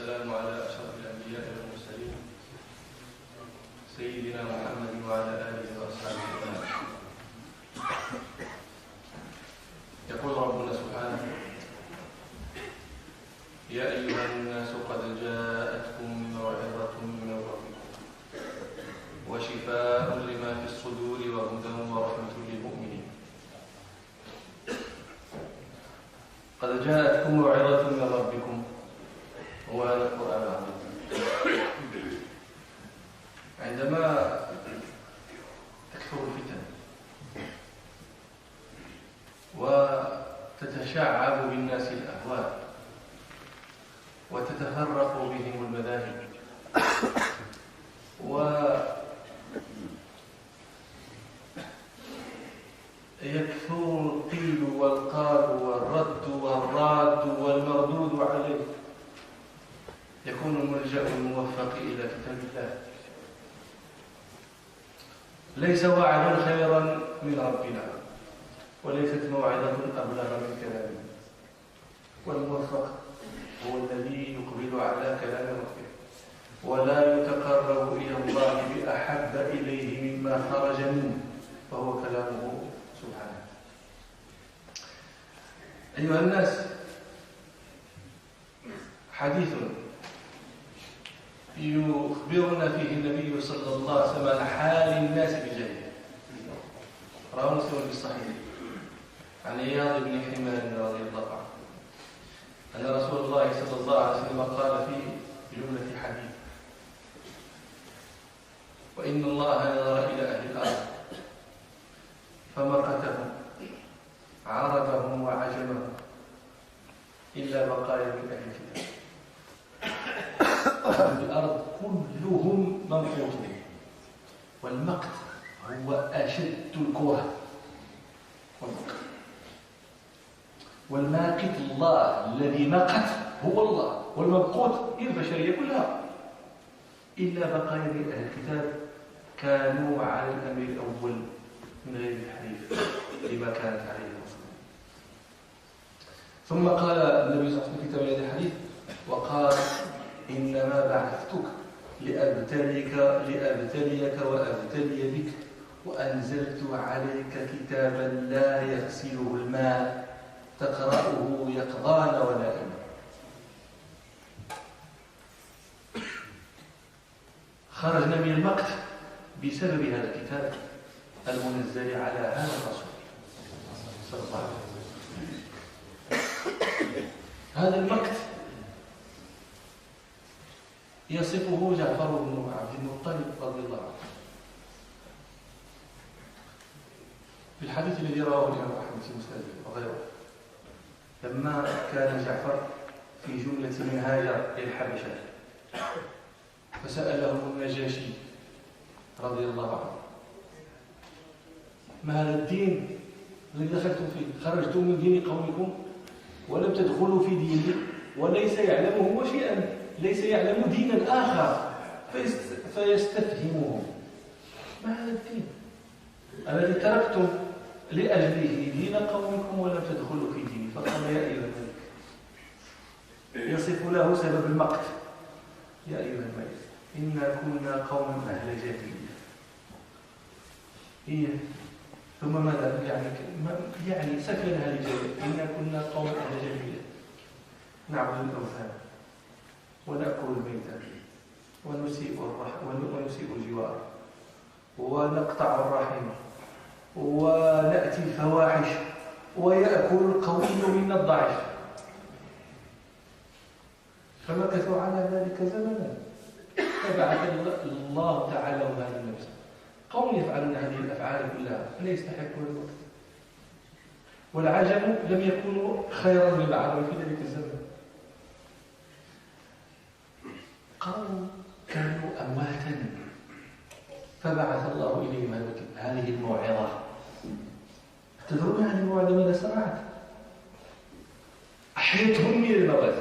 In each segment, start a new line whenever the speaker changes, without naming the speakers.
والسلام على أشرف الأنبياء والمرسلين سيدنا محمد وعلى آله وأصحابه أجمعين. يقول ربنا سبحانه: يا أيها الناس قد جاءتكم موعظة من ربكم وشفاء لما في الصدور وهدى ورحمة للمؤمنين. قد جاءتكم موعظة من ربكم، هو هذا القرآن العظيم. عندما تكثر الفتن وتتشعب بالناس الأهواء وتتفرق بهم المذاهب ويكثر القيل والقال والرد والراد والمردود عليه، يكون الملجأ الموفق إلى كتاب الله. ليس وعدا خيرا من ربنا، وليست موعظة أبلغ من كلامه. والموفق هو الذي يقبل على كلام ربه ولا يتقرب إلى الله بأحب إليه مما خرج منه، وهو كلامه سبحانه. أيها الناس، حديث يخبرنا فيه النبي صلى الله عليه وسلم عن حال الناس بالجاهلية. رواه مسلم في الصحيح عن عياض بن حمار رضي الله عنه أن رسول الله صلى الله عليه وسلم قال في جملة حديث: وإن الله نظر إلى أهل الأرض فمقتهم عربهم وعجمهم إلا بقايا من أهل الكتاب. أهل الأرض كلهم ممقوتون، والمقت هو أشد الكره والمقت. والماقت الله، الذي مقت هو الله، والممقوت هي البشرية كلها إلا بقايا من أهل الكتاب كانوا على الأمر الأول من غير الحديث لما كانت عليه الرسول. ثم قال النبي صلى الله عليه وسلم في تمام الحديث وقال: إنما بعثتك لأبتليك وأبتلي بك، وأنزلت عليك كتابا لا يغسله الماء تقرأه يقظان ونائما. خرجنا من المقت بسبب هذا الكتاب المنزل على هذا الرسول صلى الله عليه وسلم. هذا المقت يصفه جعفر بن عبد المطلب رضي الله عنه في الحديث الذي رواه الإمام أحمد في مسنده وغيره، لما كان جعفر في جملة من هاجر للحبشة فسأله النجاشي رضي الله عنه: ما هذا الدين الذي دخلتم فيه؟ خرجتم من دين قومكم ولم تدخلوا في ديني، وليس يعلم هو شيئا، ليس يعلم دينا آخر فيستفهمه: ما هذا الدين الذي تركتم لأجله دين قومكم ولم تدخلوا في ديني؟ فقال: يا أيها الملك، يصف له سبب المقت: يا أيها الملك، إنا كنا قوما أهل جاهلية. هي ثم ماذا يعني سكن هذه الجاهلية: إنا كنا قوما أهل جاهلية نعبد الأوثان ونأكل الميتة ونسيء الجوار ونقطع الرحم ونأتي الفواحش ويأكل القوي منا الضعيف. فمكثوا على ذلك زمنا فبعث الله تعالى هذا النبي. قوم يفعلون هذه الأفعال كلها لا يستحقون الوقت، والعجم لم يكونوا خيرا من العرب في ذلك الزمن. قالوا كانوا أمواتا فبعث الله إليهم هذه الموعظة. تدرون هذه الموعظة ماذا صنعت؟ أحيتهم من الموات.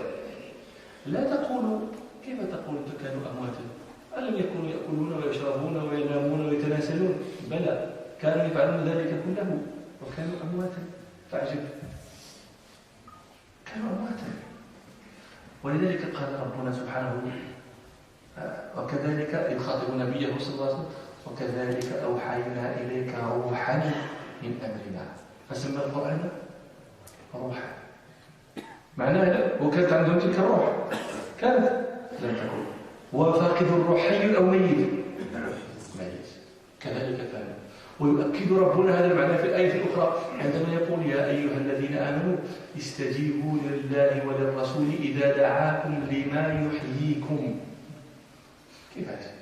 لا تقولوا كيف تقول كانوا أمواتا؟ ألم يكونوا يأكلون ويشربون وينامون ويتناسلون؟ بلى، كانوا يفعلون ذلك كله وكانوا أمواتا. فعجب، كانوا أمواتا. ولذلك قال ربنا سبحانه وكذلك يخاطب نبيه صلى الله عليه وسلم وكذلك أوحينا إليك روحا من أمرنا فسمى القرآن روحا معناه وكانت عندهم تلك الروح كانت لم تكن وفاقد الروح حي أو ميت ميت كذلك كان ويؤكد ربنا هذا المعنى في الآية الأخرى عندما يقول يا أيها الذين آمنوا استجيبوا لله وللرسول إذا دعاكم لما يحييكم كيف هذا؟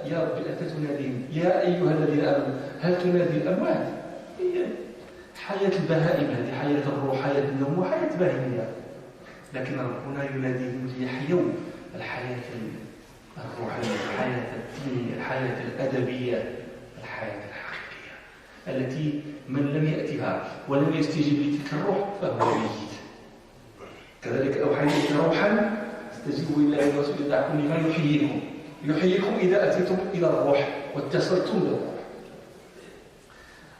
يا رب أنت تناديهم يا أيها الذين آمنوا هل تنادي الأموات؟ هي حياة البهائم هذه حياة الروح حياة النوم وحياة بهيمية لكن ربنا يناديهم ليحيوا الحياة الروحية الحياة الدينية الحياة الأدبية الحياة الحقيقية التي من لم يأتها ولم يستجيب لتلك الروح فهو ميت كذلك أوحينا إليك روحا استجيبوا لله والرسول إذا دعاكم لما يحييكم إذا أتيتم إلى الروح واتصلتم بالروح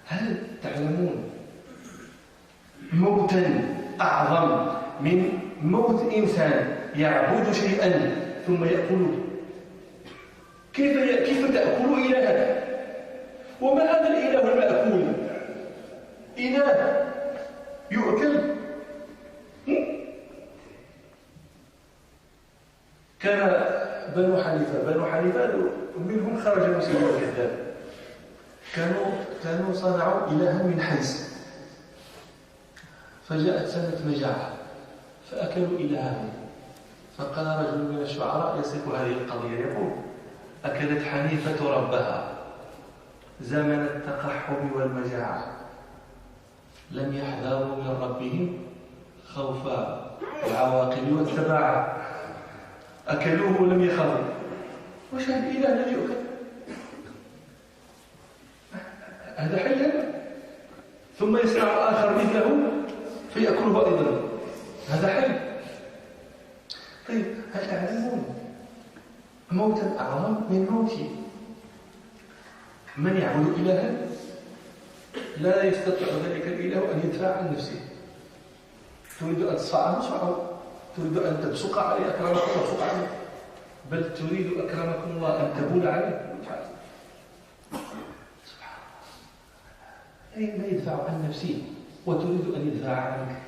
هل تعلمون موتا أعظم من موت إنسان يعبد شيئا ثم يأكله كيف تأكل إلهك وما هذا الإله المأكول إله يؤكل كان بنو حنيفة منهم خرج مسلم الكذاب كانوا صنعوا إلها من حنس فجاءت سنة مجاعة فأكلوا إلههم فقال رجل من الشعراء يصف هذه القضية يقول أكلت حنيفة ربها زمن التقحم والمجاعة لم يحذروا من ربهم خوف العواقب والتباعة أكلوه ولم يخافوا وش هذا الإله الذي يؤكل هذا حي ثم يصنع آخر مثله فيأكله أيضا هذا حي طيب هل تعلمون موتا أعظم من موت من يعبد إلها لا يستطيع ذلك الإله أن يدفع عن نفسه تريد أن تصفع عنه صفعه تريد أن تبصق عليه أكرمكم وابصق عليه بل تريد أكرمكم الله أن تبول عليه سبحان الله لا يدفع عن نفسه وتريد أن يدفع عنك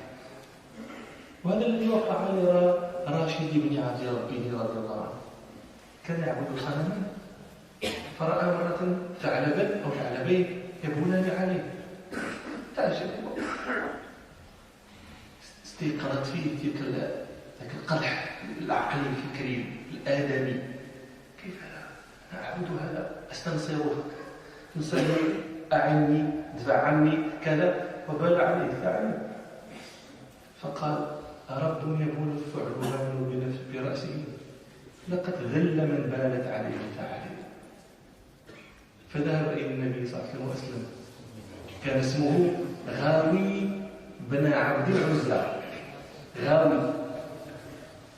وهذا الذي وقع على راشد بن عبد ربه رضي الله عنه كان يعبد صنما فرأى مرة ثعلبا أو ثعلبين يبولان عليه تعجب استيقظت فيه تلك القدح العقلي الفكري الآدمي كيف لا أعبد هذا أستنصره نصلي أعني دفع عني كذا وبال عليه فعلي فقال أرب يبول الثعلبان برأسه لقد ذل من بالت عليه فعلي فذهب إلى النبي صلى الله عليه وسلم وأسلم كان اسمه غاوي بن عبد العزى غاوي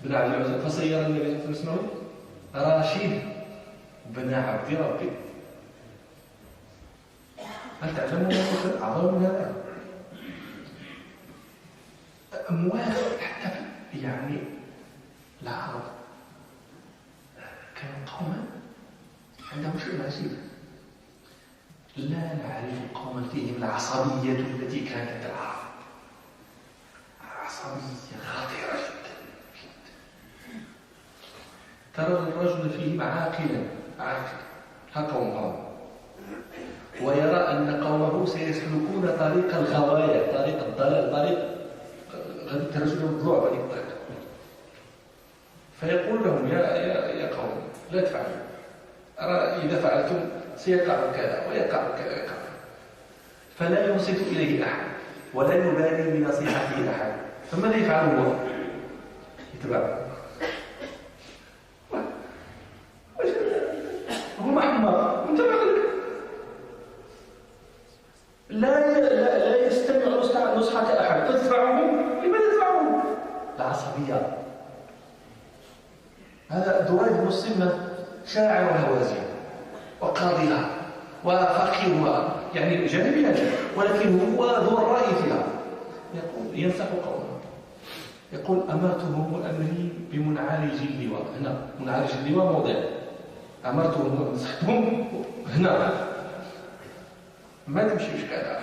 بن عبد العزى فصير النبي صلى الله عليه وسلم اسمه راشد بن عبد ربه هل تعلمون أنه أعظم من هذا؟ أموات حتى يعني العرب كانوا قوما عندهم شيء عجيب لا نعرف قوما فيهم العصبية التي كانت العرب عصبية خطيرة جدا ترى الرجل فيهم عاقلا ها قومهم ويرى أن قومه سيسلكون طريق الغواية طريق الضلال طريق غادي ترجلوا الضلوع بهذه الطريقة فيقول لهم يا قوم لا تفعلوا أرى إذا فعلتم سيقع كذا ويقع كذا فلا ينصت إليه أحد ولا يبالي بنصيحته أحد فماذا يفعل هو؟ يتبعه هو محمر وانت معك لا يستمع نصحك أحد تدفعه لماذا تدفعه؟ العصبية هذا دريد بن الصمة شاعر هوازن وقاضيها وفقيهها يعني جانبها ولكن هو ذو الرأي فيها يقول ينصح قومه يقول أمرتهم أنني بمنعرج اللواء. هنا منعرج اللواء موضع، أمرتهم نصحتهم هنا ما تمشيوش كذا.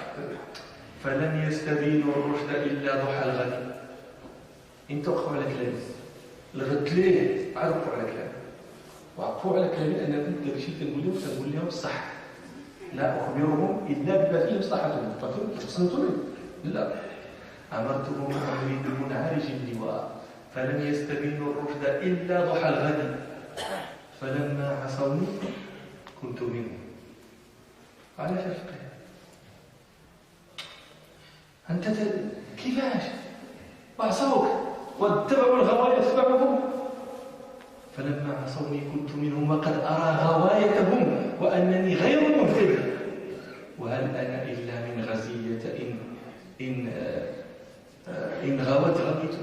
فلن يستبينوا الرشد إلا ضحى الغد. إن توقفوا على كلامي الغد ليه عرفوا على كلامي وعرفوا على كلامي أنكم داك الشيء كنقول لهم الصح، لا أخبرهم إلا بما فيه مصلحتهم. فهمتوا؟ لا، أمرتهم أمري بمنعرج اللواء فلم يستبينوا الرشد إلا ضحى الغد فلما عصوني كنت منهم. علاش الفقه؟ أنت كيفاش عصوك واتبعوا الغواية تبعهم؟ فلما عصوني كنت منهم وقد أرى غوايتهم وأنني غير مهتد. وهل أنا إلا من غزية إن غوت غويت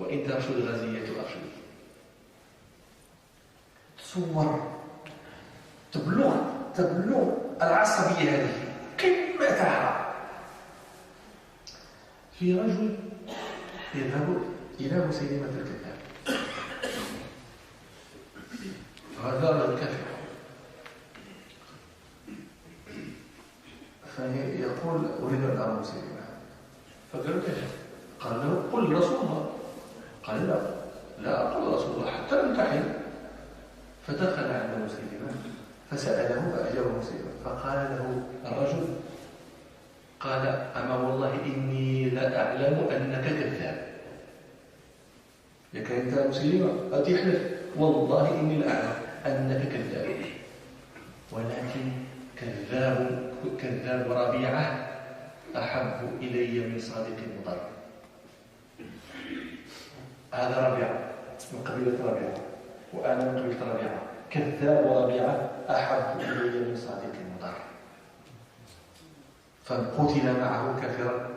وإن ترشد غزية أرشد. تصور تبلغ العصبية هذه قمتها في رجل يذهب إلى مسيلمة الكذاب. هذا رجل كافر فيقول أريد أن أرى مسيلمة. فقال له كيف؟ قال له قل رسول الله. قال لا أقول رسول الله حتى نمتحن. فدخل عند مسيلمة فسأله فأجابه مسيلمة فقال له الرجل قال أما والله إني لا أعلم أنك كذاب. لك أنت مسيلمة أتحلف والله إني لا أعلم أنك كذاب ولكن كذاب ربيعة أحب إلي من صادق مضر. هذا ربيعة من قبيلة ربيعة وأنا من قبيلة ربيعة. كذاب ربيعة أحب إلي من صادق مضر. فقتل معه كافرا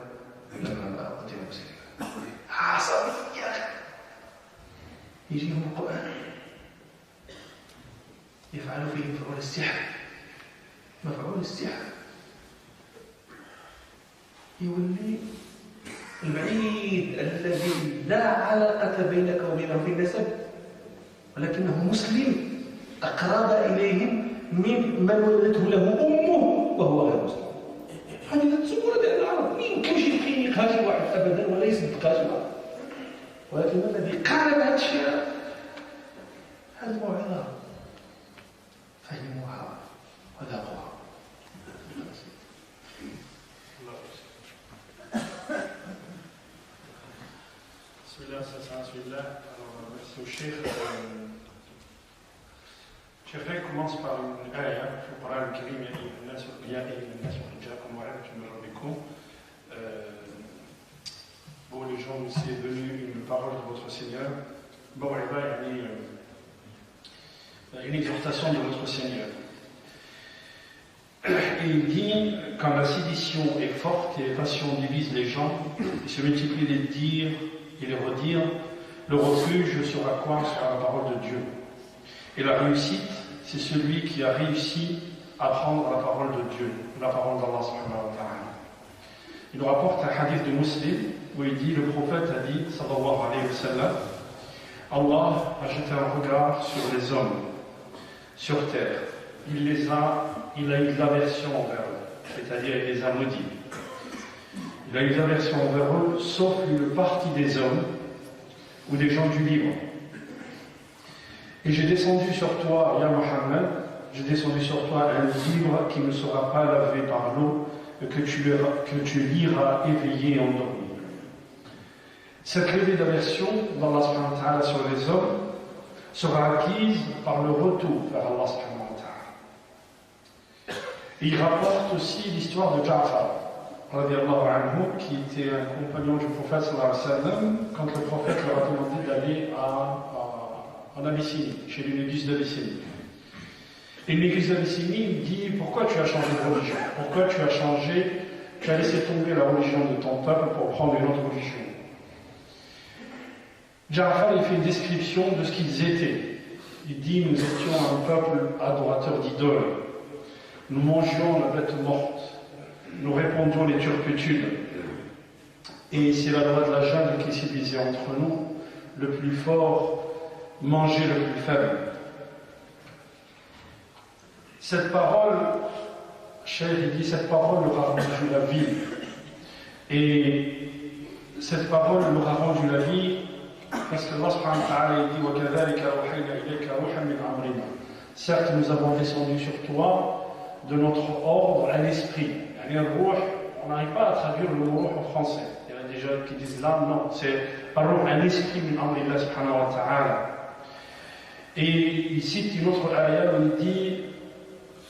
لما قتل مسلما. عصبية يجيهم القرآن يفعل فيه مفعول السحر. مفعول السحر يولي البعيد الذي لا علاقة بينك وبينه في النسب ولكنه مسلم أقرب إليهم من ولدته له أمه وهو غير مسلم. هذه التصورة ديال العرب ما يمكنش يقها شي واحد أبدا ولا يصدقها شي واحد. ولكن الذي قارب هذا الشيء هذه الموعظة فهموها وذاقوها.
Merci au Cheikh. Cheikh commence par une ayah في القرآن الكريم يا أيها الناس يا أيها الناس قد جاءكم موعظة من ربكم. Bon, les gens, c'est venu une parole de votre Seigneur. موعظة يعني une exhortation de votre Seigneur. Et il dit, quand la sédition est forte et les passions divisent les gens, il se multiplie les dires et les redire, le refuge sera quoi? Sera la parole de Dieu. Et la réussite, c'est celui qui a réussi à prendre la parole de Dieu, la parole d'Allah subhanahu wa ta'ala. Il nous rapporte un hadith de Muslim où il dit, le prophète a dit, sallallahu alayhi wa sallam, Allah a jeté un regard sur les hommes, sur terre. Il a eu de l'aversion envers eux, c'est-à-dire il les a maudits. Il a eu de l'aversion envers eux, sauf une partie des hommes ou des gens du livre. Et j'ai descendu sur toi, Ya Muhammad, j'ai descendu sur toi un livre qui ne sera pas lavé par l'eau, que tu liras éveillé et endormi. Cette levée d'aversion d'Allah subhanahu wa ta'ala sur les hommes sera acquise par le retour vers Allah subhanahu wa ta'ala. Et il rapporte aussi l'histoire de Ja'far, radiallahu anhu, qui était un compagnon du prophète sallallahu alayhi wa sallam, quand le prophète leur a demandé d'aller en Abyssinie, chez une église d'Abyssinie. Et l'église d'Abyssinie, il dit, pourquoi tu as changé de religion? Pourquoi tu as laissé tomber la religion de ton peuple pour prendre une autre religion? Ja'far, il fait une description de ce qu'ils étaient. Il dit, nous étions un peuple adorateur d'idoles. Nous mangions la bête morte. Nous répondions les turpitudes. Et c'est la loi de la jungle qui s'est divisée entre nous. Le plus fort manger le plus faible. Cette parole, Cheikh il dit, cette parole leur a rendu la vie. Et cette parole leur a rendu la vie parce que Allah subhanahu wa ta'ala dit وَكَذَلِكَ أَوْحَيْنَا إِلَيْكَ رُوحًا مِنْ أَمْرِنَا. Certes, nous avons descendu sur toi de notre ordre à l'esprit. On n'arrive pas à traduire le mot en français. Il y en a des gens qui disent l'âme, non, c'est un esprit min amrillah subhanahu wa ta'ala. Et il cite une autre ayah où il dit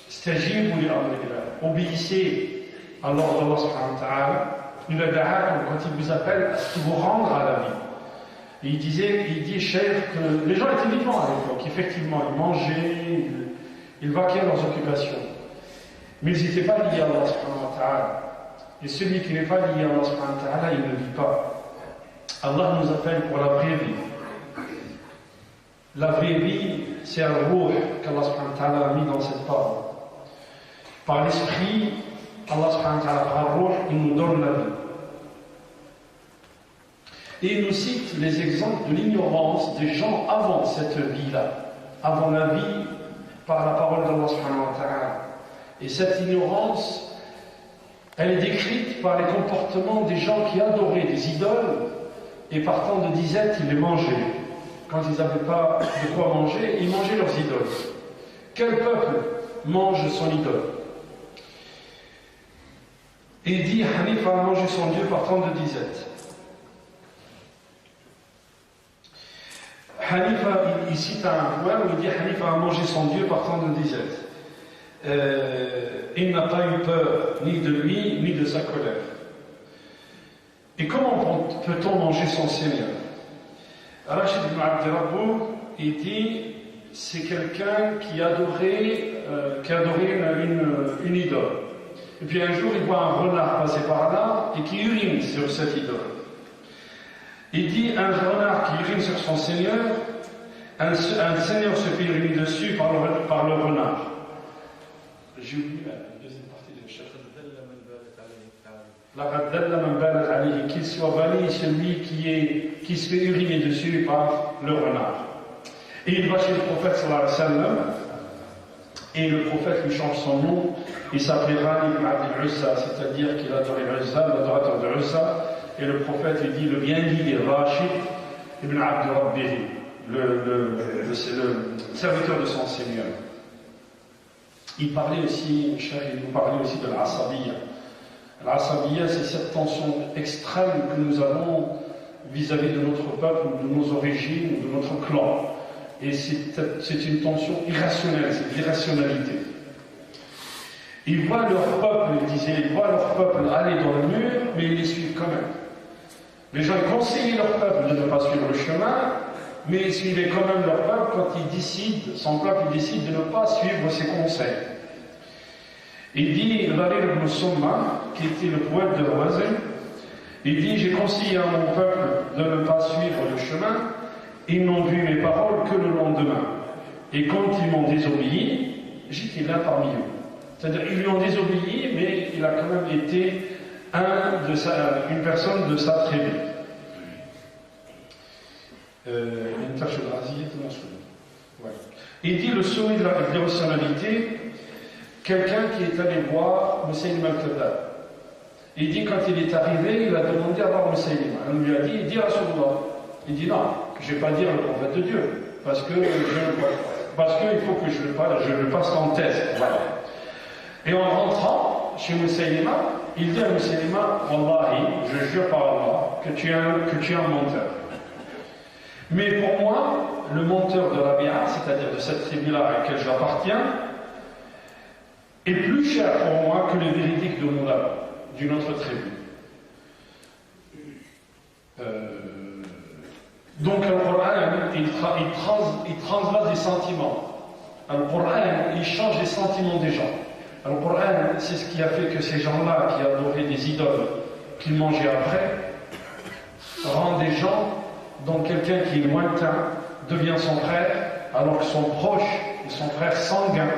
Stajibu li amrillah, obéissez à l'ordre d'Allah subhanahu wa ta'ala. Quand il vous appelle à ce qu'il vous rendre à la vie. Et il dit Cheikh que les gens étaient vivants à l'époque, effectivement, ils mangeaient, ils vaquaient à leurs occupations. Mais ils n'étaient pas liés à Allah subhanahu wa ta'ala. Et celui qui n'est pas lié à Allah subhanahu wa ta'ala, il ne vit pas. Allah nous appelle pour la vraie vie. La vraie vie, c'est un ruh qu'Allah subhanahu wa ta'ala a mis dans cette parole. Par l'esprit, Allah subhanahu wa ta'ala, par ruh, il nous donne la vie. Et il nous cite les exemples de l'ignorance des gens avant cette vie-là, avant la vie, par la parole d'Allah subhanahu wa ta'ala. Et cette ignorance, elle est décrite par les comportements des gens qui adoraient des idoles et partant de disette, ils les mangeaient. Quand ils n'avaient pas de quoi manger, ils mangeaient leurs idoles. Quel peuple mange son idole? Et il dit Hanif a mangé son Dieu partant de disette. Hanifa, il cite un poème où il dit Hanifa a mangé son Dieu partant de disette. Il n'a pas eu peur ni de lui ni de sa colère. Et comment peut-on manger son Seigneur? Rachid ibn Abd Rabbou, il dit c'est quelqu'un qui adorait une idole. Et puis un jour il voit un renard passer par là et qui urine sur cette idole. Il dit un renard qui urine sur son Seigneur, un Seigneur se fait uriner dessus par le renard. J'ai oublié la deuxième partie de Cheikh. Qu'il soit banni celui qui se fait uriner dessus par le renard. Et il va chez le prophète sallallahu alayhi wa sallam, et le prophète lui change son nom, il s'appellera Ibn Abd Uzza, c'est-à-dire qu'il adorait Uzza, l'adorateur de Uzza. Et le prophète lui dit le bien dit Rachid ibn Abd Rabbihi, le serviteur de son Seigneur. Il parlait aussi, il nous parlait aussi de l'Asabiyya. L'Asabiyya, c'est cette tension extrême que nous avons vis-à-vis de notre peuple, de nos origines, de notre clan. Et c'est une tension irrationnelle, c'est de l'irrationalité. Ils voient leur peuple, il disait, ils voient leur peuple aller dans le mur, mais ils les suivent quand même. Les gens conseillent leur peuple de ne pas suivre le chemin, mais ils suivaient quand même leur peuple quand son peuple décide de ne pas suivre ses conseils. Il dit, Ghalil ibn Summa, qui était le poète de Rawazin, il dit, j'ai conseillé à mon peuple de ne pas suivre le chemin, ils n'ont vu mes paroles que le lendemain. Et quand ils m'ont désobéi, j'étais là parmi eux. C'est-à-dire, ils lui ont désobéi, mais il a quand même été une personne de sa tribu. Il dit le sommet de l'irrationalité, quelqu'un qui est allé voir Musaylima al-Kadhab. Il dit quand il est arrivé, il a demandé à voir Musaylima. On lui a dit, il dit Rasulullah. Il dit non, je ne vais pas dire le prophète de Dieu, parce qu'il faut que je le passe en test. Voilà. Et en rentrant chez Musaylima, il dit à Musaylima, Wallahi, je jure par Allah, que tu es un menteur. Mais pour moi, le menteur de Rabi'a, c'est-à-dire de cette tribu-là à laquelle j'appartiens, est plus cher pour moi que le véridique de Moula, d'une autre tribu. Donc le Coran, il transvase les sentiments. Le Coran, il change les sentiments des gens. Le Coran, c'est ce qui a fait que ces gens-là qui adoraient des idoles, qu'ils mangeaient après, rendent des gens dont quelqu'un qui est lointain devient son frère, alors que son proche et son frère sanguin,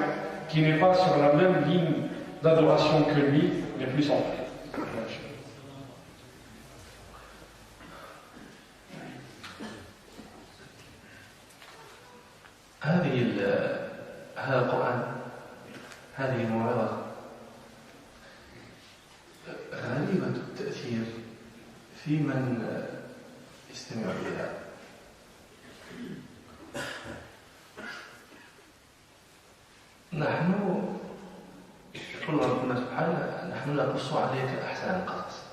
qui n'est pas sur la même ligne d'adoration que lui, n'est plus son frère.
هذا القرآن، هذه الموعظة غريبة التأثير في من يستمع إليها. نحن يقول ربنا سبحانه: نحن نقص عليك أحسن القصص.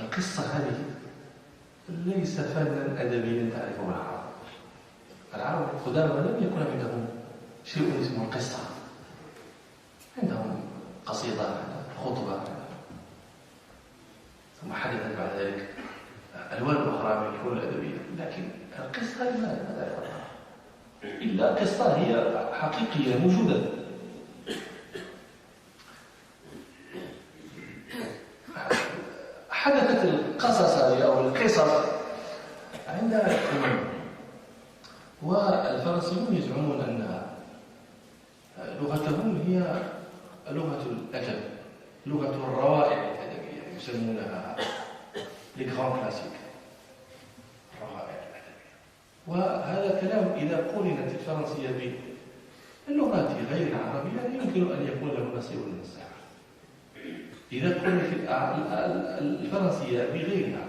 القصة هذه ليس فنا أدبيا تعرفه العرب. العرب القدامى لم يكن عندهم شيء اسمه القصة، عندهم قصيدة، خطبة، ثم حدثت بعد ذلك ألوان أخرى من الفنون الأدبية، لكن القصة لا نعرفها إلا قصة هي حقيقية موجودة. حدثت القصص هذه أو القصص عند الأمم، والفرنسيون يزعمون أن لغتهم هي لغة الأدب، لغة الروائع الأدبية، يسمونها les grands classiques، الروائع الأدبية. وهذا كلام إذا قورنت الفرنسية باللغات غير العربية يمكن أن يكون له نصيب من الصحة. إذا قورنت الفرنسية بغيرها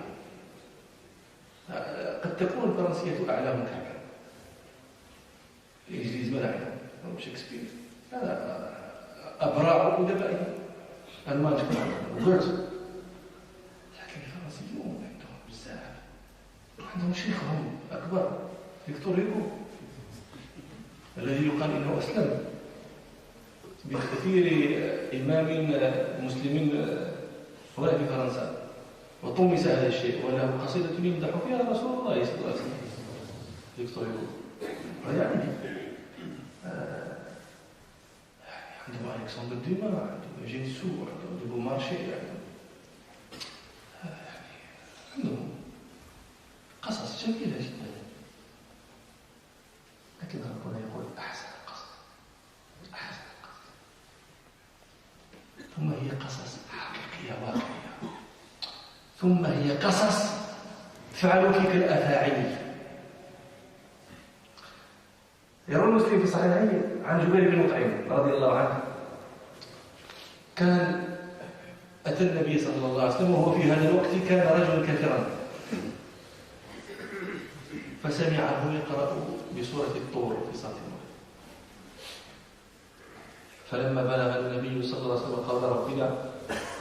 قد تكون الفرنسية أعلى من كذا. الإنجليز ماذا عندهم؟ شكسبير هذا أبراع أدبائهم، المانش وغيرت. لكن الفرنسيون عندهم بزاف، عندهم شيخهم أكبر فيكتور هيغو الذي يقال إنه أسلم بكثير إمام مسلم هنا في فرنسا، وطمس هذا الشيء وله قصيدة يمدح فيها رسول الله صلى الله عليه وسلم فيكتور هيغو. ويعني عندهم ألكسندر ديما، عندهم جينسو، عندهم دو مارشي، عندهم قصص جميلة جدا. لكن ربنا يقول أحسن القصص، أحسن القصص، ثم هي قصص حقيقية واقعية، ثم هي قصص تفعل فيك الأفاعيل. يروي مسلم في صحيحين عن جبير بن مطعم رضي الله عنه، كان أتى النبي صلى الله عليه وسلم وهو في هذا الوقت كان رجلا كثيرا، فسمعه يقرأ بسورة الطور في صلاة المغرب، فلما بلغ النبي صلى الله عليه وسلم قال: ربنا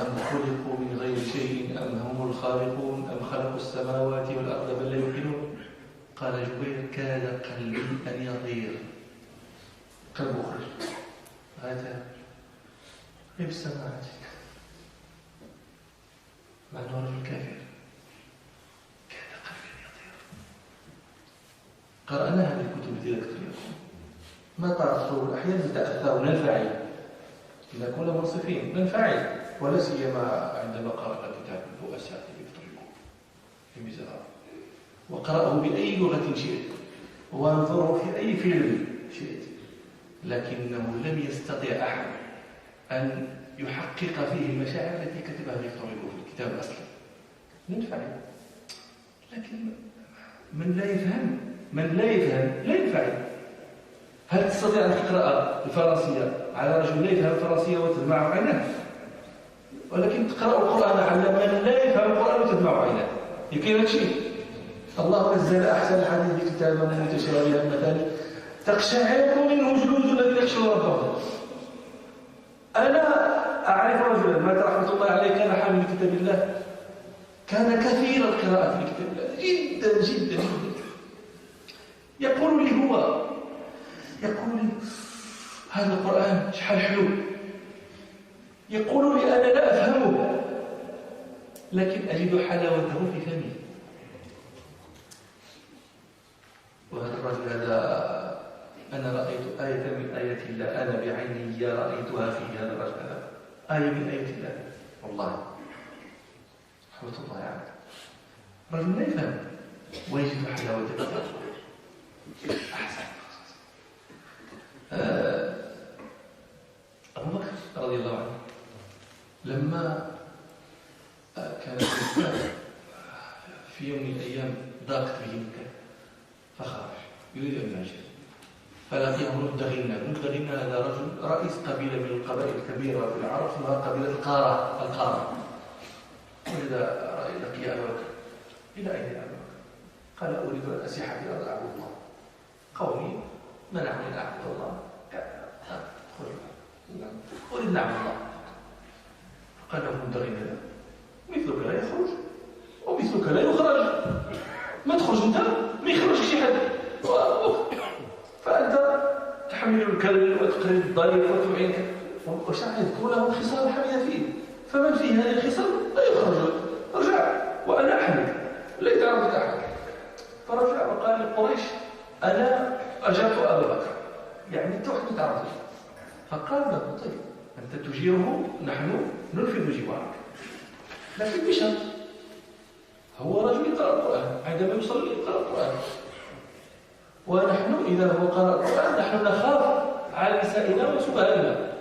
أم خلقوا من غير شيء أم هم الخالقون أم خلقوا السماوات والأرض بل لا يوقنون. قال جبير: كاد قلبي أن يطير، قلبه خرج هذا غيب السماوات، مع أنه رجل كافر، كاد قلبي أن يطير. قرأناها في الكتب التي ذكرت لكم، ما طرحته الأحيان تأثر ننفعل إذا كنا منصفين، ننفعل، ولا سيما عندما قرأنا كتاب البؤساء لفيكتور في ميزان، وقرأه بأي لغة شئت وانظره في أي فيلم شئت، لكنه لم يستطع أحد أن يحقق فيه المشاعر التي كتبها فيكتور في الكتاب أصلا. ننفعل، لكن من لا يفهم لا ينفعل. هل تستطيع أن تقرأ الفرنسية على رجل لا يفهم الفرنسية وتدمع عينه؟ ولكن تقرأ القرآن على من لا يفهم القرآن وتدمع عينه. يمكن هذا الشيء. الله نزل أحسن الحديث كتابا متشابها مثلا تقشعر منه جلود الذين يخشون ربهم. أنا أعرف رجلا مات رحمة الله عليه كان حامل كتاب الله، كان كثير القراءة في كتاب الله جدا جدا جدا. يقول لي هذا القرآن شحال حلو، يقول لي أنا لا أفهمه لكن أجد حلاوته في فمي. وهذا الرجل هذا أنا رأيت آية من آيات الله، أنا بعيني رأيتها في هذا الرجل هذا، آية من آيات الله والله رحمة الله عليه. رجل لا يفهم ويجد حلاوته. أحسن. أبو بكر رضي الله عنه لما كان في يوم من الأيام ضاقت به المكان فخرج يريد أن يهاجر فلقيه ابن دغينة. ابن دغينة هذا رجل رئيس قبيلة من القبائل الكبيرة في العرب اسمها قبيلة القارة. وجد لقي أبا بكر. إلى أين يا أبا بكر؟ قال أريد أن أسيح في الأرض أعبد الله. قومي منعني أن أعبد الله. أريد نعبد الله. قال له ابن دغينة مثلك لا يخرج ومثلك لا يخرج. ما تخرج أنت ما يخرجش شي حد فأنت تحمل الكلب وتقرب الضرير وتعينك وشرع يذكر له الخصال الحميدة فيه فمن فيه هذه الخصال لا يخرج. رجع وأنا أحمل لا يتعرض أحد. فرجع وقال لقريش أنا أجرت أبا بكر يعني أنت واحد متعرض. فقال له طيب أنت تجيره نحن ننفذ جوارك لكن بشرط هو رجل يقرأ القرآن عندما يصلي يقرأ القرآن ونحن إذا هو قرأ القرآن نحن نخاف على نسائنا وسفهائنا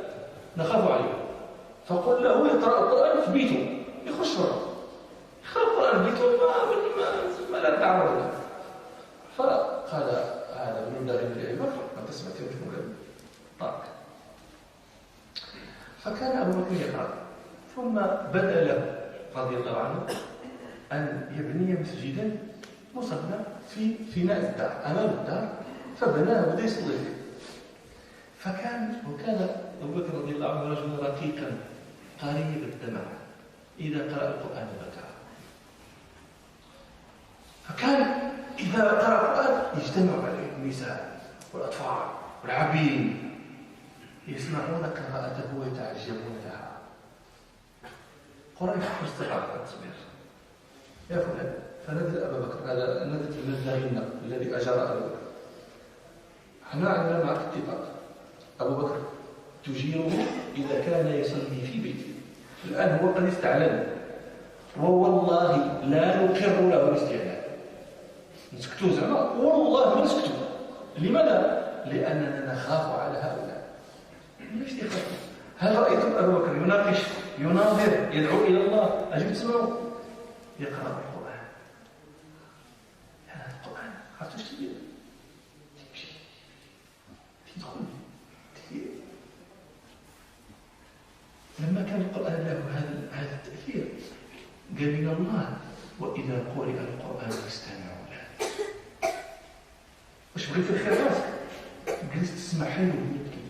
نخاف عليه. فقل له يقرأ القرآن في بيته يخش وراه يقرأ القرآن في بيته ما لا تعرض له. فقال هذا من دار أبي بكر أنت سمعت وجهه طاق. فكان أبو بكر يقرأ ثم بدأ له رضي الله عنه أن يبني مسجدا مصلى في فناء الدار أمام الدار فبناه وبدأ يصلي فيه. وكان أبو بكر رضي الله عنه رجلا رقيقا قريب الدمع إذا قرأ القرآن بكى. فكان إذا قرأ القرآن يجتمع عليه النساء والأطفال والعبيد يسمعون قراءته ويتعجبون لها. قريش استطاعت أن تصبر يا فلان فنزل أبا بكر هذا نزل ابن الدغينة الذي أجار أبا بكر. احنا عندنا معك اتفاق أبو بكر تجيره إذا كان يصلي في بيته. الآن هو قد استعلن ووالله لا نقر له الاستعلان نسكتوا زعما والله ما نسكتوا. لماذا؟ لأننا نخاف على هؤلاء. ليش يخافوا؟ هل رأيتم أبا بكر يناقش يناظر يدعو إلى الله أجب تسمعوا يقرأ القرآن. هذا القرآن عرفتوا ايش تدير؟ تمشي تدخل لما كان القرآن له هذا التأثير قال من الله وإذا قرئ القرآن فاستمعوا له. واش بغيت الخير راسك جلست تسمع حلو من الكتاب.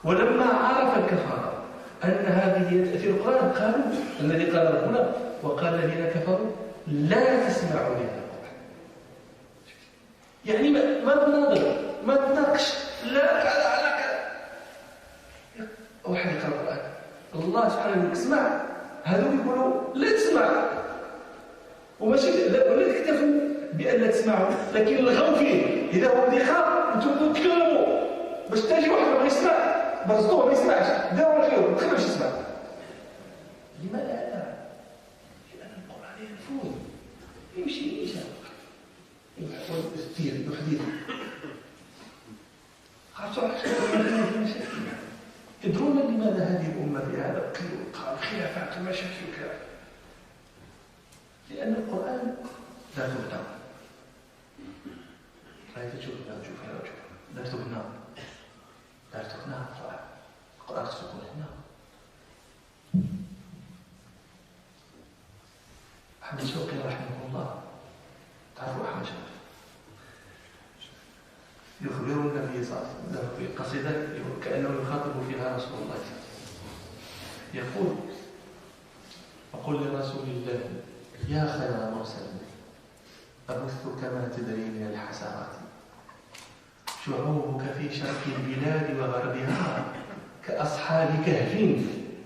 ولما عرف الكفار أن هذه هي تأثير القرآن قالوا الذي قال ربنا وقال الذين كفروا لا تسمعوا لهذا القرآن. يعني ما تناظر ما تناقش لا كذا على كذا. واحد يقرأ القرآن الله سبحانه وتعالى اسمع هذول يقولوا لا تسمع وماشي ولا تكتفوا بأن لا تسمعوا لكن الغوا فيه. إذا هو انتخاب انتم تتكلموا باش تجي واحد ما يسمع برزطوه ما يسمعش داور فيه ما تخلوش يسمع. لماذا لا؟ لأن القرآن ينفذ يمشي يحدث عرفتوا تدرون لماذا هذه الأمة في هذا الخلافات والمشاكل كذا؟ لأن القرآن لا تبنى. لا تشوف لا تبنى القرآن تكون هنا. أحمد شوقي رحمه الله تعرفوا أحمد شوقي يخبر النبي صلى الله عليه وسلم في قصيدة كأنه يخاطب فيها رسول الله صلى الله عليه وسلم يقول أقول لرسول الله يا خير مرسل أبث كما تدري من الحسرات شعوبك في شرق البلاد وغربها كأصحاب كهف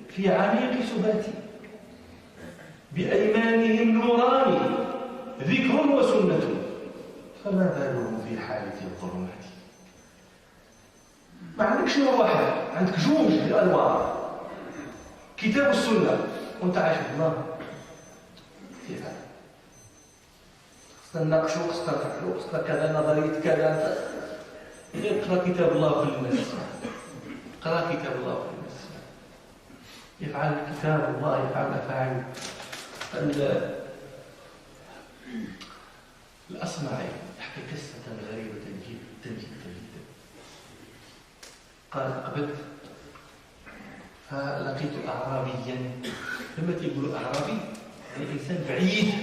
في عميق سبات بأيمانهم نوران ذكر وسنة فما بالهم في حالة الظلمات. ما عندكش نور واحد عندك جوج الأنوار كتاب السنة وانت عايش في الظلام. كيف هذا؟ خصنا نناقشوا خصنا نفعلوا خصنا كذا نظرية كذا. اقرأ كتاب الله وخلي الناس يسمع. اقرأ كتاب الله وخلي الناس يسمع. يفعل كتاب الله يفعل أفاعيل. الأصمعي يحكي قصة غريبة جدا جدا جدا. قال أقبلت فلقيت أعرابيا. لما تيقولوا أعرابي يعني إنسان بعيد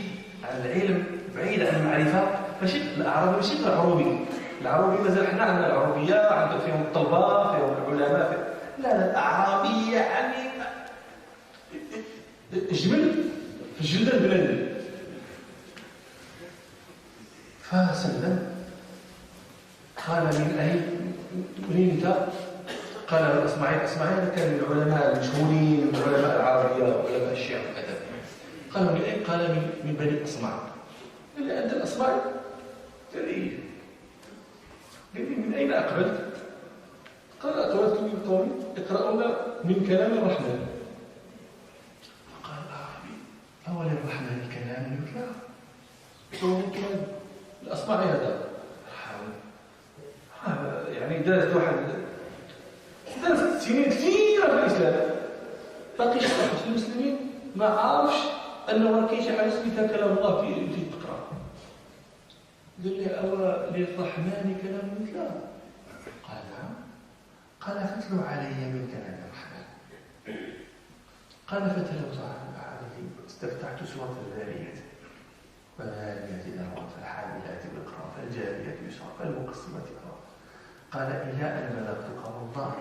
عن العلم، بعيد عن المعرفة. ماشي الأعرابي ماشي العروبي. العروبي مازال حنا عندنا العروبية، عندك فيهم الطلبة، فيهم العلماء، لا الأعرابي يعني جمل في الجلدة البلدي. فسلم قال من أين؟ منين أنت؟ قال الأصمعي. الأصمعي هذا كان من العلماء المشهورين، من علماء العربية وعلماء الشعر والأدب. قال من أين؟ قال من بني الأصمع. قال أنت الأصمعي؟ قال لي من أين أقبلت؟ قال أقبلت من قوم يقرؤون من كلام الرحمن. فقال الأعرابي أولا الرحمن كلام يتلى؟ قال الأصمعي هذا يعني درس واحد درس سنين كثيرة في الإسلام، باقي يشرح المسلمين ما عارفش أنه كاين شي حاجة سميتها كلام الله في تقرأ. قال لي أو للرحمن كلام مثله؟ قال نعم. قال فتلو علي من كلام الرحمن. قال فتلوت عليه استفتحت سورة الذاريات والذاريات ذروا فالحاملات وقرا فالجاريات يسرا فالمقسمات أمرا. قال إلى أن بلغت قول الله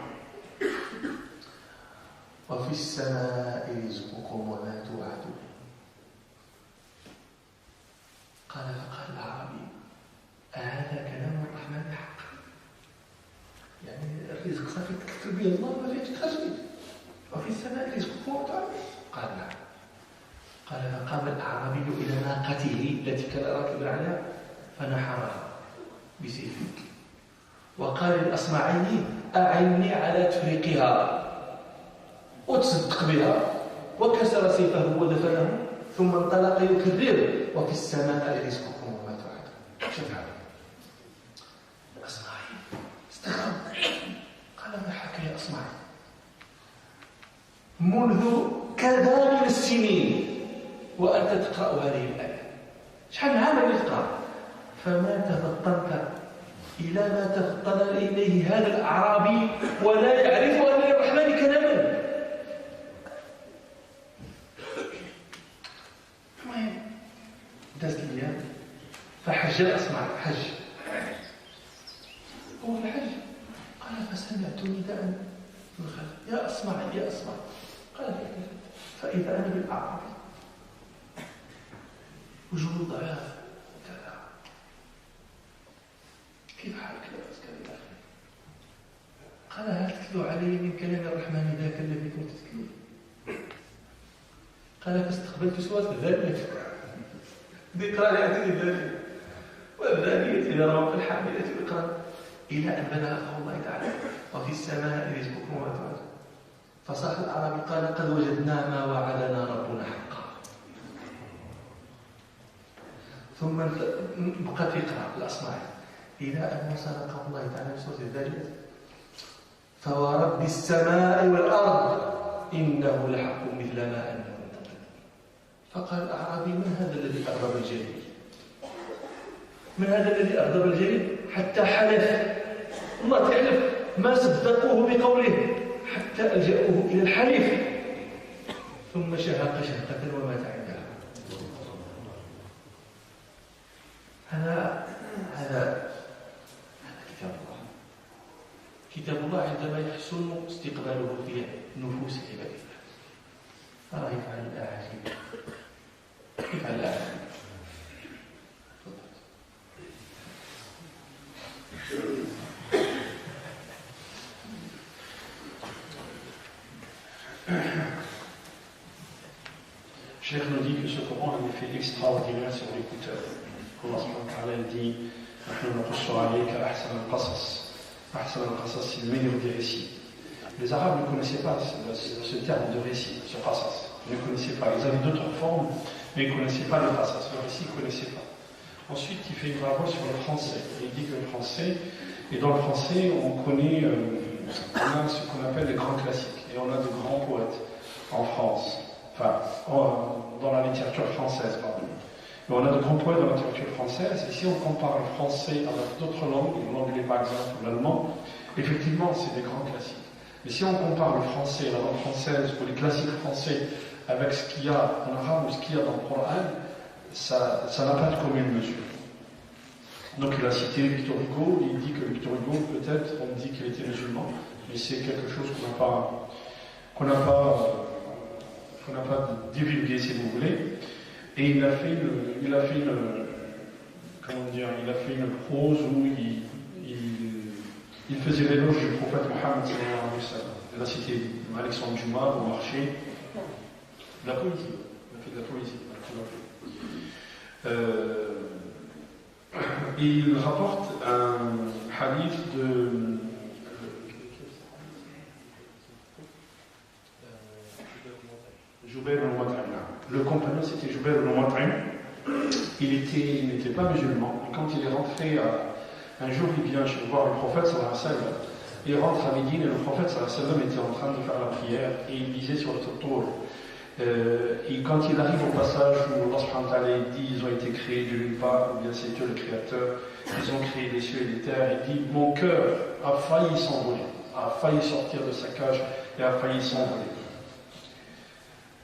وفي السماء رزقكم وما توعدون. قال فقال العربي هذا كلام الرحمن حق؟ يعني الرزق صافي تكتب به الله ما فيهش تخرج. وفي السماء رزقكم وما توعدون. قال نعم. قال فقام الأعرابي إلى ناقته التي كان راكبا عليها فنحرها بسيفه وقال للأصمعي أعني على تفريقها وتصدق بها، وكسر سيفه ودفنه ثم انطلق يكرر وفي السماء رزقكم وما توعدون. شوف هذا الأصمعي استغرب قال ما حكى يا أصمعي؟ منذ كذا من السنين وأنت تقرأ هذه الآية، شحال من عام تقرأ؟ فما تفطنت إلى ما تفطن إليه هذا الأعرابي ولا يعرف أن للرحمن كلاما. المهم دازت الأيام فحج الأصمعي. حج هو في الحج قال فسمعت نداء من الخلف يا أصمعي يا أصمعي. قال فإذا أنا بالأعرابي وجهه ضعاف كذا كيف حالك لاباس كذا الى اخره. قال هل تتلو علي من كلام الرحمن ذاك الذي كنت تتلو؟ قال فاستقبلت سورة الذاريات ذكرى لأتي الذارية والذارية إذا رمق الحاملة وقرأ إلى أن بلغ قول الله تعالى وفي السماء رزقكم وما توعدون. فصاح الأعرابي قال قد وجدنا ما وعدنا ربنا حقا. ثم بقى في قراءة الأصمعي إلى أن وصل قول الله تعالى في سورة الذاريات فورب السماء والأرض إنه لحق مثل ما أنكم تقولون. فقال الأعرابي من هذا الذي أغضب الجليل؟ من هذا الذي أغضب الجليل حتى حلف الله تعلف ما صدقوه بقوله حتى ألجأوه إلى الحليف ثم شهق شهقة ومات عندها. هذا كتاب الله. كتاب الله عندما يحسن استقباله في نفوس عباد الله. أرى يفعل الأعاجيب يفعل الأعاجيب.
Cheikh nous dit que ce Coran a un effet extraordinaire sur l'écouteur. Allah subhanahu wa ta'ala dit نحن نقص عليك أحسن القصص. أحسن القصص, c'est le meilleur des récits. Les Arabes ne connaissaient pas ce terme de récit, ce qasas. Ils ne connaissaient pas. Ils avaient d'autres formes, mais ils ne connaissaient pas le qasas. Le récit, ils ne connaissaient pas. Ensuite, il fait une bravo sur le français. Il dit que le français, et dans le français, on connaît, on a ce qu'on appelle les grands classiques. Et on a de grands poètes en France. Enfin, dans la littérature française, pardon. Mais on a de grands poètes dans la littérature française, et si on compare le français avec d'autres langues, l'anglais par exemple, ou l'allemand, effectivement, c'est des grands classiques. Mais si on compare le français, la langue française, ou les classiques français, avec ce qu'il y a en arabe ou ce qu'il y a dans le Coran, ça n'a pas de commune mesure. Donc il a cité Victor Hugo, il dit que Victor Hugo, peut-être, on dit qu'il était musulman, mais c'est quelque chose qu'on n'a pas divulgué, si vous voulez. Et il a fait une prose où il faisait l'éloge du prophète Mohammed sallallahu alayhi wa sallam. Il a cité Alexandre Dumas au marché. De la poésie. Il a fait de la poésie. Et il rapporte un hadith de Jubayr al-Mut'im. Le compagnon, c'était Jubayr al-Mut'im. Il n'était pas musulman. Et quand il est rentré, un jour, il vient voir le prophète sallallahu alayhi wa sallam. Il rentre à Médine et le prophète sallallahu alayhi wa sallam était en train de faire la prière et il disait sur le tour. Et quand il arrive au passage où Allah subhanahu wa ta'ala dit ils ont été créés de nulle part, ou bien c'est Dieu le Créateur, ils ont créé les cieux et les terres, il dit mon cœur a failli s'envoler, a failli sortir de sa cage et a failli s'envoler.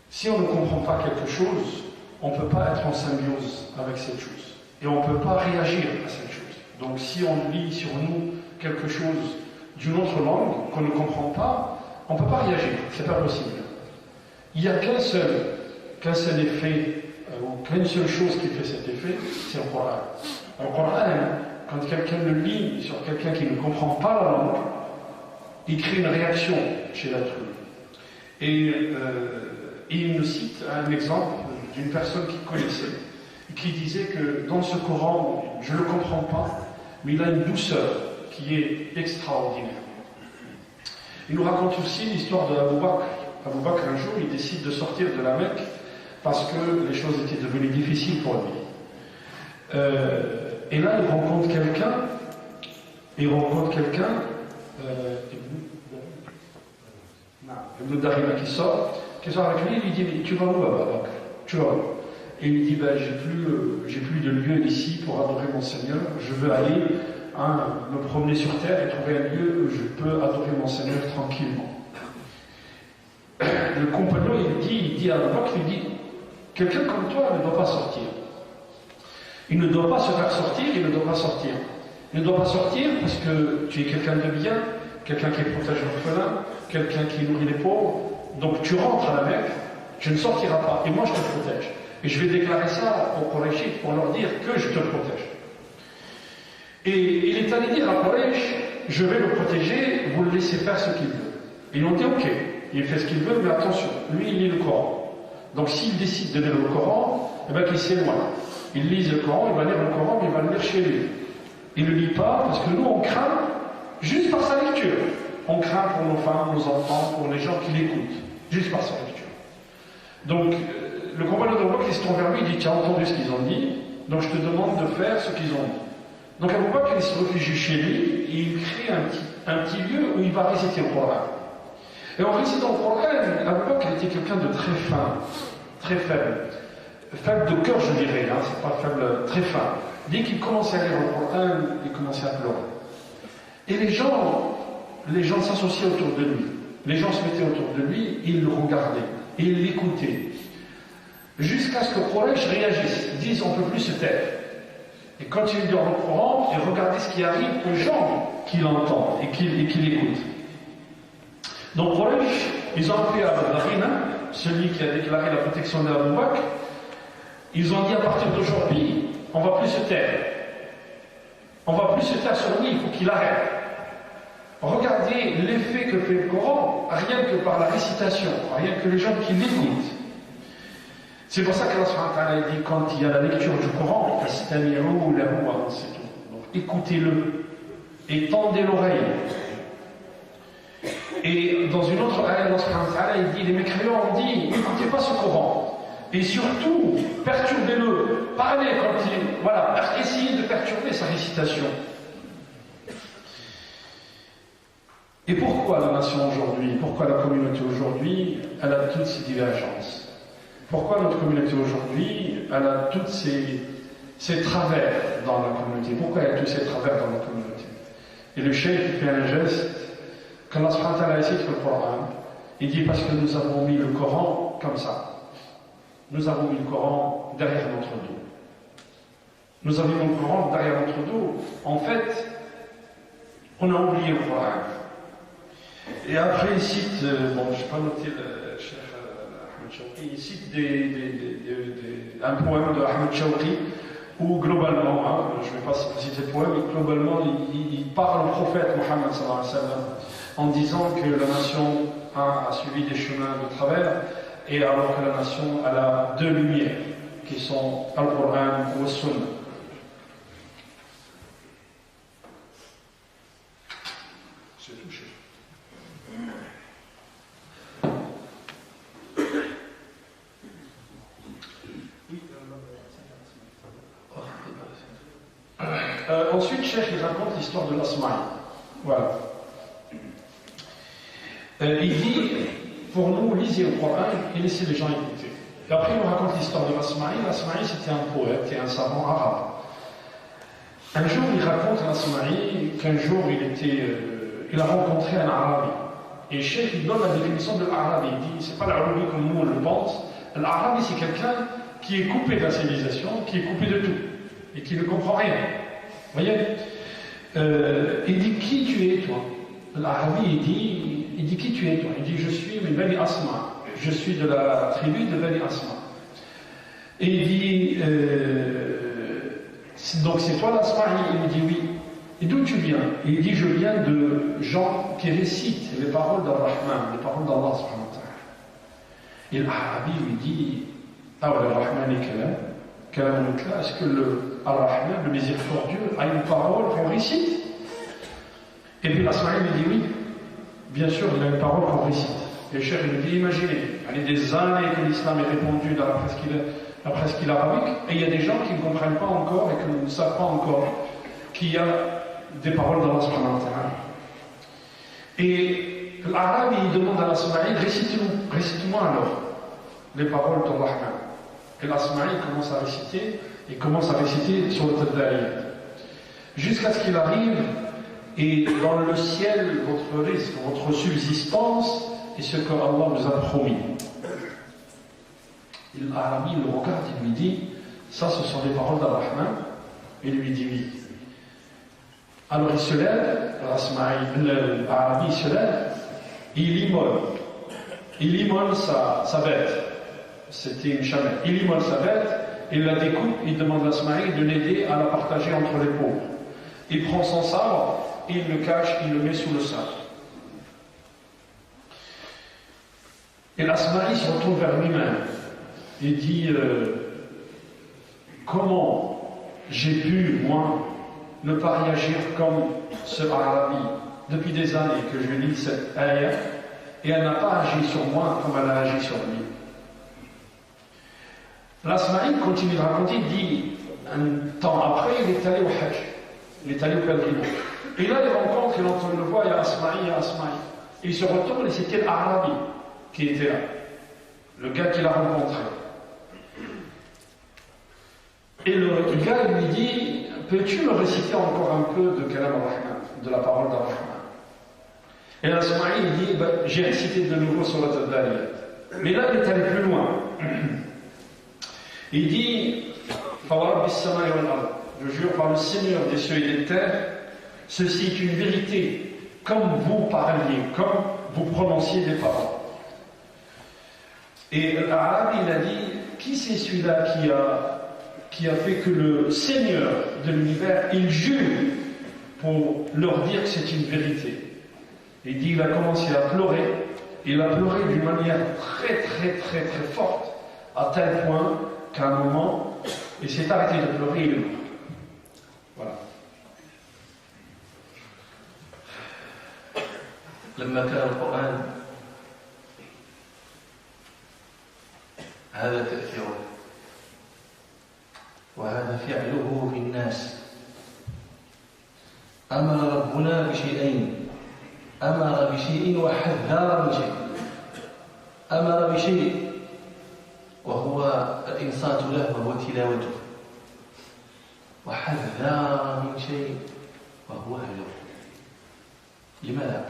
Si on ne comprend pas quelque chose, on ne peut pas être en symbiose avec cette chose. Et on ne peut pas réagir à cette chose. Donc si on lit sur nous quelque chose d'une autre langue qu'on ne comprend pas, on ne peut pas réagir, c'est pas possible. Il n'y a qu'un seul effet, ou qu'une seule chose qui fait cet effet, c'est le Coran. Le Coran, quand quelqu'un le lit sur quelqu'un qui ne comprend pas la langue, il crée une réaction chez l'être humain. Et il nous cite un exemple d'une personne qu'il connaissait, qui disait que dans ce Coran, je ne le comprends pas, mais il a une douceur qui est extraordinaire. Il nous raconte aussi l'histoire de Abu Bakr. Abu Bakr, un jour, il décide de sortir de la Mecque parce que les choses étaient devenues difficiles pour lui. Et là, il rencontre quelqu'un, Ibn Darima qui sort avec lui, il lui dit mais tu vas où, Abu Bakr? Tu vas où? Et il lui dit ben, j'ai plus de lieu ici pour adorer mon Seigneur, je veux aller me promener sur terre et trouver un lieu où je peux adorer mon Seigneur tranquillement. Le compagnon, il dit à Abu Bakr, il dit quelqu'un comme toi ne doit pas sortir. Il ne doit pas se faire sortir, il ne doit pas sortir. Il ne doit pas sortir parce que tu es quelqu'un de bien, quelqu'un qui protège l'orphelin, quelqu'un qui nourrit les pauvres. Donc tu rentres à la Mecque, tu ne sortiras pas, et moi je te protège. Et je vais déclarer ça aux Quraysh pour leur dire que je te protège. Et il est allé dire à Quraysh, je vais le protéger, vous le laissez faire ce qu'il veut. Et ils ont dit ok, il fait ce qu'il veut, mais attention, lui il lit le Coran. Donc s'il décide de lire le Coran, eh bien qu'il s'éloigne. Il lit le Coran, il va lire le Coran, mais il va le lire chez lui. Il ne lit pas parce que nous on craint juste par sa lecture. On craint pour nos femmes, nos enfants, pour les gens qui l'écoutent, juste par sa lecture. Donc le compagnon de Bakr, il se tourne vers lui, il dit tu as entendu ce qu'ils ont dit, donc je te demande de faire ce qu'ils ont dit. Donc Abu Bakr, il se réfugie chez lui et il crée un petit lieu où il va réciter le Coran. Et en récitant le Coran, Abu Bakr était quelqu'un de très fin, très faible. Faible de cœur, je dirais, c'est pas faible, très fin. Dès qu'il commençait à lire le Coran, il commençait à pleurer. Et les gens s'associaient autour de lui. Les gens se mettaient autour de lui, ils le regardaient, et ils l'écoutaient. Jusqu'à ce que Quraysh réagisse, disent on ne peut plus se taire. Et continue de lire le Coran et regardez ce qui arrive aux gens qui l'entendent et qui l'écoutent. Donc Quraysh, ils ont appelé Abu Darina, celui qui a déclaré la protection d'Abu Bakr. Ils ont dit à partir d'aujourd'hui, on ne va plus se taire. On ne va plus se taire sur lui, il faut qu'il arrête. Regardez l'effet que fait le Coran, rien que par la récitation, rien que les gens qui l'écoutent. C'est pour ça qu'Allah subhanahu wa ta'ala dit quand il y a la lecture du Coran, donc écoutez-le et tendez l'oreille. Et dans une autre ayah, Allah subhanahu wa ta'ala, il dit les mécréants ont dit n'écoutez pas ce Coran. Et surtout, perturbez-le. Parlez quand il. Voilà, essayez de perturber sa récitation. Et pourquoi la nation aujourd'hui, pourquoi la communauté aujourd'hui, elle a toutes ces divergences? Pourquoi notre communauté aujourd'hui, elle a tous ces travers dans la communauté? Pourquoi il y a tous ces travers dans la communauté? Et le cheikh fait un geste, quand Allah subhanahu wa ta'ala cite le Coran, il dit parce que nous avons mis le Coran comme ça. Nous avons mis le Coran derrière notre dos. Nous avons mis le Coran derrière notre dos. En fait, on a oublié le Coran. Et après, il cite, bon, je n'ai pas noté le cheikh Ahmed Shawqi, il cite un poème de Ahmed Shawqi où globalement, hein, je ne vais pas citer le poème, mais globalement, il parle au prophète Mohammed sallallahu alayhi wa sallam en disant que la nation a suivi des chemins de travers, et alors que la nation elle a deux lumières qui sont Al-Qur'an ou Sunna. C'est touché. Ensuite, Cheikh il raconte l'histoire de l'Asma'i. Voilà. Il dit, pour nous, lisez le Coran et laissez les gens écouter. Et après, il nous raconte l'histoire de l'Asma'i. L'Asma'i, c'était un poète et un savant arabe. Un jour, il raconte à l'Asma'i qu'un jour, il a rencontré un arabi. Et Cheikh, il donne la définition de l'arabi. Il dit, c'est pas l'arabi comme nous, on le pense. L'arabi, c'est quelqu'un qui est coupé de la civilisation, qui est coupé de tout, et qui ne comprend rien. Vous voyez, il dit, qui tu es, toi? L'arabi, il dit, qui tu es, toi? Il dit, je suis Bani Asma. Je suis de la tribu de Bani Asma. Et il dit, donc c'est toi l'Asma? Il me dit, oui. Et d'où tu viens? Et il dit, je viens de gens qui récitent les paroles d'Ar-Rahman, les paroles d'Allah subhanahu wa ta'ala. Et l'Arabi lui dit, ah ouais, Ar-Rahman est kalam al-Kla, est-ce que le Ar-Rahman, le miséricordieux, a une parole qu'on récite? Et puis l'Asma lui dit, oui, bien sûr, il a une parole qu'on récite. Et le cheikh lui dit, imaginez, il y a des années que l'islam est répandu dans la presqu'île arabique, et il y a des gens qui ne comprennent pas encore et qui ne savent pas encore qu'il y a des paroles d'Allah subhanahu wa ta'ala. Et l'arabe, il demande à l'Asma'i, récite-moi alors les paroles de Rahman. Et l'Asma'i commence à réciter, et commence à réciter sur le Taddariyat. Jusqu'à ce qu'il arrive, et dans le ciel, votre risque, votre subsistance, est ce que Allah nous a promis. Et l'arabe, il le regarde, il lui dit, ça, ce sont les paroles d'Ar-Rahman. Il lui dit oui. Alors il se lève, l'Arabi se lève, et il immole. Il immole sa bête. C'était une chamelle. Il immole sa bête, il la découpe, il demande à l'Asma'i de l'aider à la partager entre les pauvres. Il prend son sabre, il le cache, il le met sous le sable. Et l'Asma'i se retourne vers lui-même et dit comment j'ai pu, moi, ne pas réagir comme ce Arabi depuis des années que je lis cette ayah, et elle n'a pas agi sur moi comme elle a agi sur lui. L'Asma'i continue de raconter, il dit un temps après, il est allé au Hajj, il est allé au pèlerinage. Et là, il rencontre, il entend une voix, il y a Asma'i, il y a Asma'i. Et il se retourne et c'était l'Arabi qui était là, le gars qu'il a rencontré. Et le gars, il lui dit, peux-tu me réciter encore un peu de Kalam ar-Rahman, de la parole d'Ar-Rahman? Et l'Asma'i, il dit, j'ai récité de nouveau sur la Taddariyat. Mais là, il est allé plus loin. Il dit, je jure par le Seigneur des cieux et des terres, ceci est une vérité, comme vous parliez, comme vous prononciez des paroles. Et l'Arabe, il a dit, qui c'est celui-là qui a fait que le Seigneur de l'univers, il jure pour leur dire que c'est une vérité? Il dit, il a commencé à pleurer, il a pleuré d'une manière très très très très forte, à tel point qu'à un moment, il s'est arrêté de pleurer et il est mort. Voilà.
لما كان القرآن هذا تأثيره وهذا فعله في الناس، أمر ربنا بشيئين، أمر بشيء وحذر من شيء. أمر بشيء وهو الإنصات له وهو تلاوته، وحذر من شيء وهو هجر. لماذا؟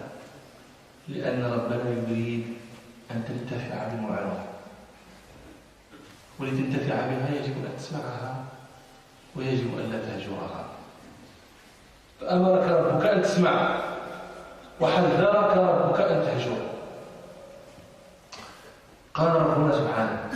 لأن ربنا يريد أن تنتفع بمعلومة، ولتنتفع بها يجب أن تسمعها ويجب أن لا تهجرها. فأمرك ربك أن تسمع وحذرك ربك أن تهجر. قال ربنا سبحانه: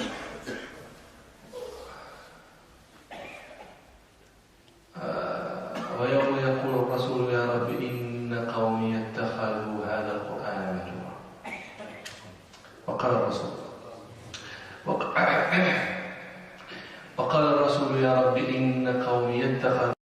ويوم يقول الرسول يا رب إن قومي اتخذوا هذا القرآن مهجورا. وقال الرسول